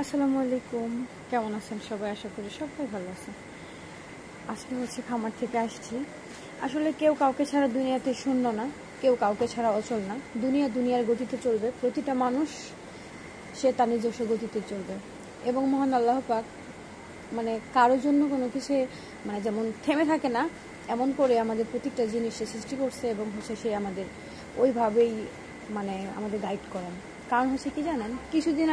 আসসালামু আলাইকুম, কেমন আছেন সবাই? আশা করি সবাই ভালো আছেন। আজকে হচ্ছে খামার থেকে আসছি। আসলে কেউ কাউকে ছাড়া দুনিয়াতে শূন্য না, কেউ কাউকে ছাড়া অচল না। দুনিয়ার গতিতে চলবে, প্রতিটা মানুষ সে তার নিজস্ব গতিতে চলবে। এবং মহান আল্লাহ পাক মানে কারোর জন্য কোনো কিছু যেমন থেমে থাকে না, এমন করে আমাদের প্রত্যেকটা জিনিস সে সৃষ্টি করছে এবং হচ্ছে সে আমাদের ওইভাবেই আমাদের গাইড করেন। কারণ হচ্ছে কি জানেন, কিছুদিন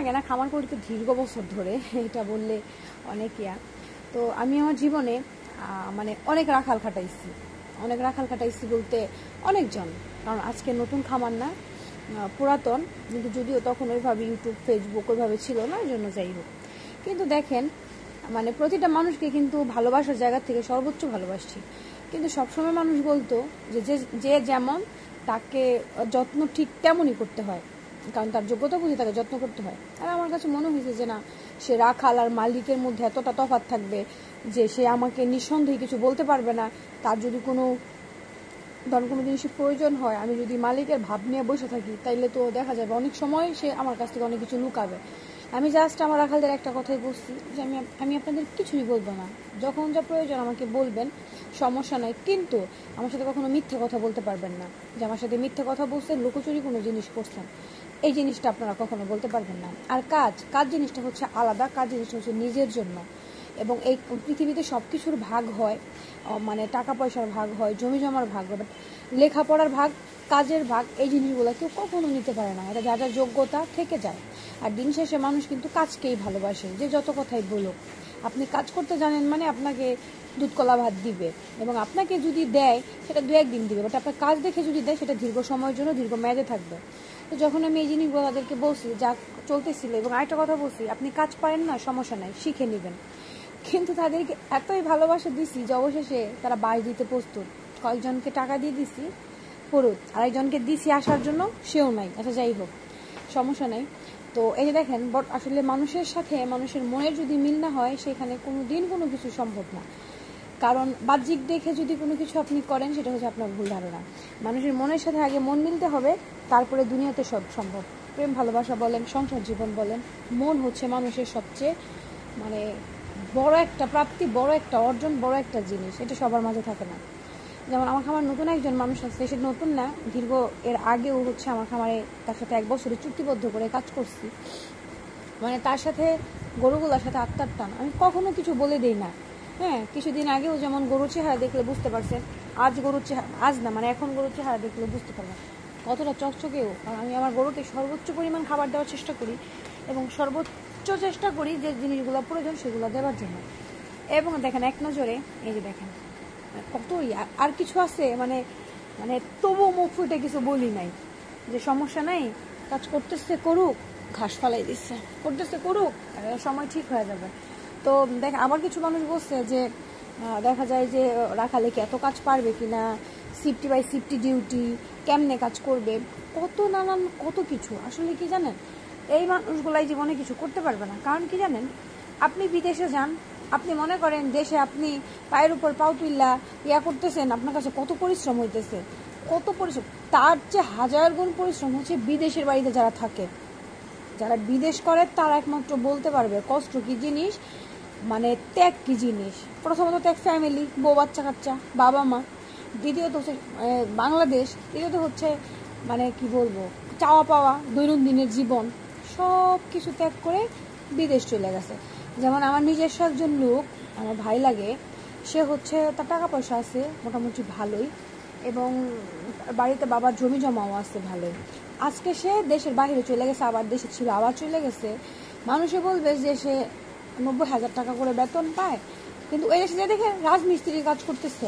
আগে না, খামার করতে দীর্ঘ বছর ধরে, এটা বললে অনেক তো আমি আমার জীবনে অনেক রাখাল খাটাইছি বলতে অনেকজন। কারণ আজকে নতুন খামার না, পুরাতন, কিন্তু যদিও তখন ওইভাবে ইউটিউব ফেসবুক ওইভাবে ছিল না, ওই জন্য যাই হোক। কিন্তু দেখেন, প্রতিটা মানুষকে কিন্তু ভালোবাসার জায়গা থেকে সর্বোচ্চ ভালোবাসছি। কিন্তু সবসময় মানুষ বলতো যে যে যেমন তাকে যত্ন ঠিক তেমনই করতে হয়, কারণ তার যোগ্যতা বুঝে তাকে যত্ন করতে হয়। আর আমার কাছে মনে হয়েছে যে না, সে রাখাল আর মালিকের মধ্যে এতটা তফাৎ থাকবে যে সে আমাকে নিঃসন্দেহে কিছু বলতে পারবে না। তার যদি কোনো জিনিসের প্রয়োজন হয়, আমি যদি মালিকের ভাব নিয়ে বসে থাকি, তাইলে তো দেখা যাবে অনেক সময় সে আমার কাছ থেকে অনেক কিছু লুকাবে। আমি জাস্ট আমার রাখালদের একটা কথাই বলছি যে আমি আপনাদের কিছুই বলবো না, যখন যা প্রয়োজন আমাকে বলবেন, সমস্যা নাই, কিন্তু আমার সাথে কখনো মিথ্যে কথা বলতে পারবেন না। যে আমার সাথে মিথ্যে কথা বলছেন, লুকোচুরি কোনো জিনিস করছেন, এই জিনিসটা আপনারা কখনো বলতে পারবেন না। আর কাজ জিনিসটা হচ্ছে আলাদা, কাজ জিনিসটা হচ্ছে নিজের জন্য। এবং এই পৃথিবীতে সব কিছুর ভাগ হয়, টাকা পয়সার ভাগ হয়, জমি জমার ভাগ হয়, বাট লেখাপড়ার ভাগ, কাজের ভাগ, এই জিনিসগুলো কেউ কখনো নিতে পারে না। এটা যার যোগ্যতা থেকে যায়। আর দিন শেষে মানুষ কিন্তু কাজকেই ভালোবাসে, যে যত কথাই বলুক। আপনি কাজ করতে জানেন মানে আপনাকে দুধ কলা ভাত দিবে, এবং আপনাকে যদি দেয় সেটা 2-1 দিন দিবে, বাট আপনার কাজ দেখে যদি দেয় সেটা দীর্ঘ সময়ের জন্য, দীর্ঘ মেয়াদে থাকবে। তো যখন আমি এই জিনিসগুলো তাদেরকে বলছি, যা চলতেছিল, এবং আরেকটা কথা বলছি, আপনি কাজ পারেন না, সমস্যা নাই, শিখে নেবেন। কিন্তু তাদেরকে এতই ভালোবাসা দিছি যে অবশেষে তারা বাড়ি দিতে প্রস্তুত। কয়েকজনকে টাকা দিয়ে দিছি ফরুত, আরেকজনকে দিছি আসার জন্য, সেও নাই। আচ্ছা যাই হোক, সমস্যা নাই। তো এই যে দেখেন, আসলে মানুষের সাথে মানুষের মনের যদি মিল না হয়, সেখানে কোনো দিন কোনো কিছু সম্ভব না। কারণ বাহ্যিক দেখে যদি কোনো কিছু আপনি করেন, সেটা হচ্ছে আপনার ভুল ধারণা। মানুষের মনের সাথে আগে মন মিলতে হবে, তারপরে দুনিয়াতে সব সম্ভব। প্রেম ভালোবাসা বলেন, সংসার জীবন বলেন, মন হচ্ছে মানুষের সবচেয়ে মানে বড় একটা প্রাপ্তি, বড় একটা অর্জন, বড় একটা জিনিস। এটা সবার মাঝে থাকে না। যেমন আমার খামার নতুন একজন মানুষ আছে, সে নতুন না, দীর্ঘ এর আগেও হচ্ছে আমার খামারে তার সাথে 1 বছরে চুক্তিবদ্ধ করে কাজ করছি। তার সাথে গরুগুলোর সাথে আত্মার টান, আমি কখনো কিছু বলে দিই না। হ্যাঁ, কিছুদিন আগেও যেমন গরুর চেহারা দেখলে বুঝতে পারছেন, এখন গরুর চেহারা দেখলে বুঝতে পারবেন কতটা চকচকেও। কারণ আমি আমার গরুকে সর্বোচ্চ পরিমাণ খাবার দেওয়ার চেষ্টা করি, এবং সর্বোচ্চ চেষ্টা করি যে জিনিসগুলো প্রয়োজন সেগুলো দেওয়ার জন্য। এবং দেখেন, এক নজরে এই যে দেখেন কতই, আর কিছু আছে তবু মুখ ফুটে কিছু বলি নাই, যে সমস্যা নাই, কাজ করতেছে করুক, ঘাস ফালাই দিচ্ছে, করতেছে করুক, সময় ঠিক হয়ে যাবে। তো দেখ, আবার কিছু মানুষ বলছে যে দেখা যায় যে রাখালে কি এত কাজ পারবে কিনা, শিফটি বাই শিফটি ডিউটি, কেমনে কাজ করবে, কত কিছু। আসলে কি জানেন, এই মানুষগুলাই জীবনে কিছু করতে পারবে না। কারণ কি জানেন, আপনি বিদেশে যান, আপনি মনে করেন দেশে আপনি পায়ের উপর পাও তুইলা করতেছেন, আপনার কাছে কত পরিশ্রম হইতেছে, কত পরিশ্রম। তার যে 1000 গুণ পরিশ্রম হচ্ছে বিদেশের বাড়িতে যারা থাকে, যারা বিদেশ করে, তারা একমাত্র বলতে পারবে কষ্ট কি জিনিস, ত্যাগ কি জিনিস। প্রথমত ত্যাগ ফ্যামিলি, বউ বাচ্চা কাচ্চা, বাবা মা। দ্বিতীয়ত হচ্ছে বাংলাদেশ। তৃতীয়ত হচ্ছে কি বলবো, চাওয়া পাওয়া, দৈনন্দিনের জীবন, সব কিছু ত্যাগ করে বিদেশ চলে গেছে। যেমন আমার নিজস্ব একজন লোক, আমার ভাই লাগে, সে হচ্ছে তার টাকা পয়সা আছে মোটামুটি ভালোই, এবং বাড়িতে বাবার জমি জমাও আছে ভালোই। আজকে সে দেশের বাইরে চলে গেছে, আবার দেশে ছিল আবার চলে গেছে। মানুষে বলবে যে সে 90,000 টাকা করে বেতন পায়, কিন্তু এই দেশে যে দেখে রাজমিস্ত্রির কাজ করতেছে।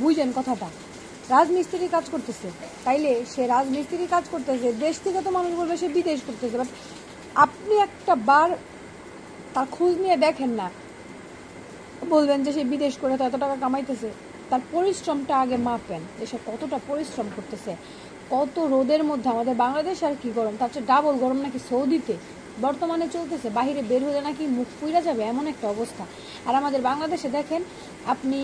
বুঝেন কথাটা, রাজমিস্ত্রির কাজ করতেছে। তাইলে সে রাজমিস্ত্রির কাজ করতেছে, দেশ থেকে তো মানুষ বলবে সে বিদেশ করতেছে। বাট আপনি একটা বার তার খোঁজ নিয়ে দেখেন না, বলবেন যে সে বিদেশ করে তো এত টাকা কামাইতেছে। তার পরিশ্রমটা আগে মাপেন, যে সে কতটা পরিশ্রম করতেছে, কত রোদের মধ্যে। আমাদের বাংলাদেশ আর কি গরম, তার চেয়ে ডাবল গরম নাকি সৌদিতে বর্তমানে চলতেছে। বাহিরে বের হলে নাকি মুখ পুইরা যাবে, এমন একটা অবস্থা। আর আমাদের বাংলাদেশে দেখেন আপনি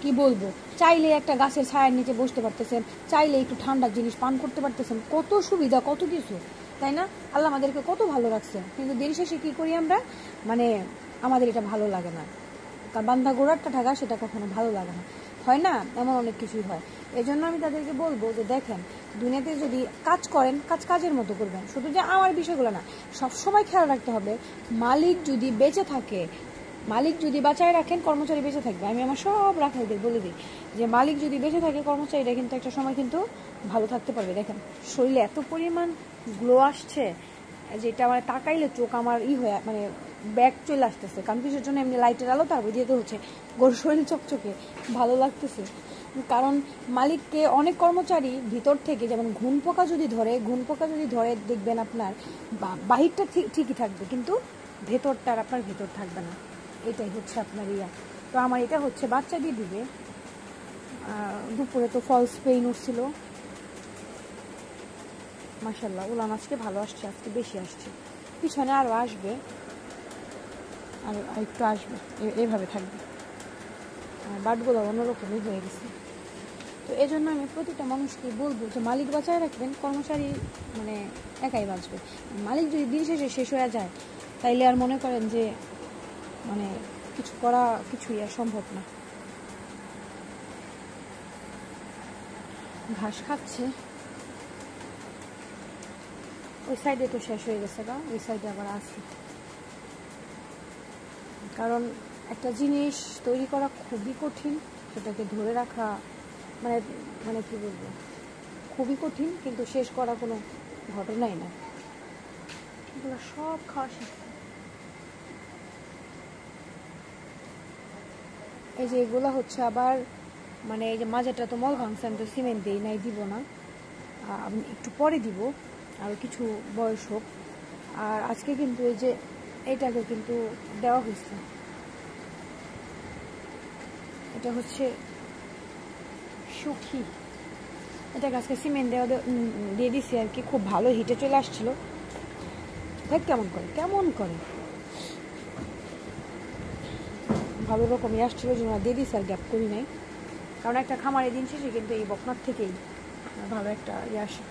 কি বলবো, চাইলে একটা গাছের ছায়ার নিচে বসতে পারতেছেন, চাইলে একটু ঠান্ডা জিনিস পান করতে পারতেছেন, কত সুবিধা, কত কিছু। তাই না? আল্লাহ আমাদেরকে কত ভালো রাখছে, কিন্তু দিন শেষে কী করি আমরা, মানে আমাদের এটা ভালো লাগে না, কারণ বান্ধা গোড়ারটা ঢাকা সেটা কখনো ভালো লাগে না, হয় না? এমন অনেক কিছুই হয়। এই জন্য আমি তাদেরকে বলবো যে দেখেন, দুনিয়াতে যদি কাজ করেন, কাজের মতো করবেন, শুধু যে আমার বিষয়গুলো না, সবসময় খেয়াল রাখতে হবে মালিক যদি বেঁচে থাকে, মালিক যদি বাঁচায় রাখেন, কর্মচারী বেঁচে থাকবে। আমি আমার সব রাখাইদের বলে দিই যে মালিক যদি বেঁচে থাকে, কর্মচারীরা কিন্তু একটা সময় কিন্তু ভালো থাকতে পারবে। দেখেন শরীরে এত পরিমাণ গ্লো আসছে, যেটা মানে তাকাইলে চোখ আমার হয়ে মানে ব্যাগ চলে আসতেছে, কারণ কিসের জন্য, এমনি লাইটের আলো তারপর দিয়ে তো হচ্ছে গোর শরীর চকচকে ভালো লাগতেছে। কারণ মালিককে অনেক কর্মচারী ভিতর থেকে, যেমন ঘুণ পোকা যদি ধরে দেখবেন আপনার বাহিরটা ঠিকই থাকবে, কিন্তু ভেতরটা আর আপনার ভেতর থাকবে না। এটাই হচ্ছে আপনার তো আমার এটা হচ্ছে বাচ্চা দিয়ে দিবে। দুপুরে তো ফলস পেইন উঠছিল, মাশাল্লাহ উলান আজকে ভালো আসছে, আজকে বেশি আসছে, পিছনে আরও আসবে, আর একটু আসবে, এইভাবে থাকবে। বাটগুলো অন্যরকমই হয়ে গেছে। তো এই জন্য আমি প্রতিটা মানুষকে বলবো যে মালিক বাঁচায় রাখবেন, কর্মচারী মানে একাই বাঁচবে। মালিক যদি দিন শেষে শেষ হয়ে যায়, তাইলে আর মনে করেন যে মানে কিছু করা কিছুই আর সম্ভব না। ঘাস খাচ্ছে, ওই সাইডে তো শেষ হয়ে গেছে, বা ওই সাইডে আবার আছে। কারণ একটা জিনিস তৈরি করা খুবই কঠিন, সেটাকে ধরে রাখা মানে মানে কি বলবো, খুবই কঠিন, কিন্তু শেষ করা কোনো ঘটনাই না। এগুলো সব খাওয়া শেষ। এই যে এগুলো হচ্ছে আবার মানে এই যে মাঝেটা তো মল ভাঙছে, আমি তো সিমেন্ট দিই নাই, দিব না, আমি একটু পরে দিব, আর কিছু বয়স হোক। আর আজকে কিন্তু এই যে এটাকে কিন্তু দেওয়া হয়েছে, এটা হচ্ছে সুখী, এটাকে আজকে সিমেন্ট দিয়ে দিছি আর কি, খুব ভালো হিটে চলে আসছিলো। দেখ কেমন করে ভালো রকমই আসছিলো, জন্য দিয়ে দিছি আর গ্যাপ করি নাই, কারণ একটা খামারের দিন শেষে কিন্তু এই বকনার থেকেই ভালো একটা আসে।